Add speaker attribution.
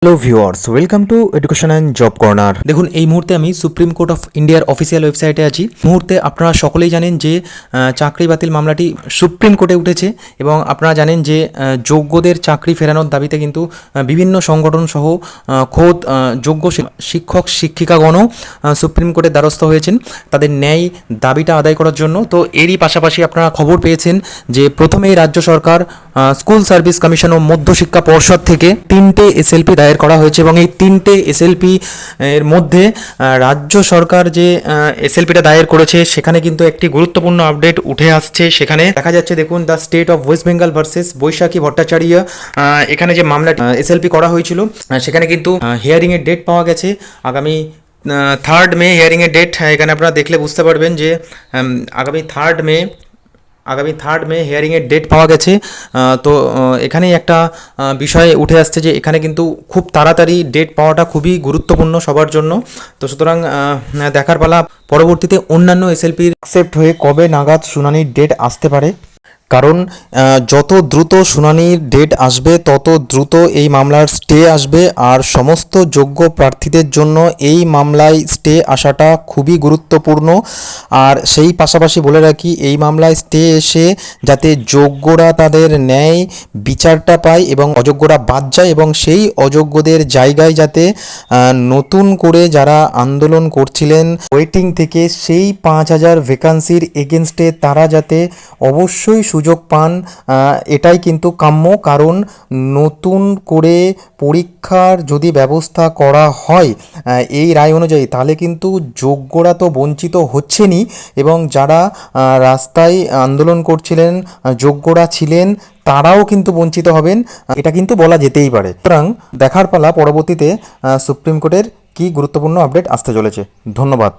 Speaker 1: Hello viewers, welcome to education and job corner. দেখুন, এই মুহূর্তে আমি সুপ্রিম কোর্ট অফ ইন্ডিয়ার অফিসিয়াল ওয়েবসাইটে আছি। মুহূর্তে আপনারা সকলেই জানেন যে চাকরি বাতিল মামলাটি সুপ্রিম কোর্টে উঠেছে এবং আপনারা জানেন যে যোগ্যদের চাকরি ফেরানোর দাবিতে কিন্তু বিভিন্ন সংগঠন সহ খোদ যোগ্য শিক্ষক শিক্ষিকাগণও সুপ্রিম কোর্টের দ্বারস্থ হয়েছেন তাদের ন্যায় দাবিটা আদায় করার জন্য। তো এরই পাশাপাশি আপনারা খবর পেয়েছেন যে প্রথমেই রাজ্য সরকার স্কুল সার্ভিস কমিশন ও মধ্যশিক্ষা পর্ষদ থেকে 3টে এসএলপি দায়ের করা হয়েছে এবং এই 3টে এসএলপি এর মধ্যে রাজ্য সরকার যে এসএলপিটা দায়ের করেছে সেখানে কিন্তু একটি গুরুত্বপূর্ণ আপডেট উঠে আসছে। সেখানে দেখা যাচ্ছে, দেখুন, the state of West Bengal versus Baishakhi Bhattacharya, এখানে যে মামলাটি এসএলপি করা হয়েছিল সেখানে কিন্তু হিয়ারিংয়ের ডেট পাওয়া গেছে আগামী 3 মে। হিয়ারিংয়ের ডেট এখানে আপনারা দেখলে বুঝতে পারবেন যে আগামী 3 মে হিয়ারিংয়ের ডেট পাওয়া গেছে। তো এখানেই একটা বিষয় উঠে আসছে যে এখানে কিন্তু খুব তাড়াতাড়ি ডেট পাওয়াটা খুবই গুরুত্বপূর্ণ সবার জন্য। তো সুতরাং দেখার পালা পরবর্তীতে অন্যান্য এসএলপির অ্যাকসেপ্ট হয়ে কবে নাগাদ শুনানির ডেট আসতে পারে, কারণ যত দ্রুত শুনানির ডেট আসবে তত দ্রুত এই মামলার স্টে আসবে। আর সমস্ত যোগ্য প্রার্থীদের জন্য এই মামলায় স্টে আসাটা খুবই গুরুত্বপূর্ণ। আর সেই পাশাপাশি বলে রাখি, এই মামলায় স্টে এসে যাতে যোগ্যরা তাদের ন্যায় বিচারটা পায় এবং অযোগ্যরা বাদ যায়, এবং সেই অযোগ্যদের জায়গায় যাতে নতুন করে যারা আন্দোলন করছিলেন ওয়েটিং থেকে, সেই 5,000 ভ্যাকান্সির এগেনস্টে তারা যাতে অবশ্যই সুযোগ পান, এটাই কিন্তু কাম্য। কারণ নতুন করে পরীক্ষার যদি ব্যবস্থা করা হয় এই রায় অনুযায়ী, তাহলে কিন্তু যোগ্যরা তো বঞ্চিত হচ্ছেনই, এবং যারা রাস্তায় আন্দোলন করছিলেন যোগ্যরা ছিলেন তারাও কিন্তু বঞ্চিত হবেন, এটা কিন্তু বলা যেতেই পারে। সুতরাং দেখার পালা পরবর্তীতে সুপ্রিম কোর্টের কী গুরুত্বপূর্ণ আপডেট আসতে চলেছে। ধন্যবাদ।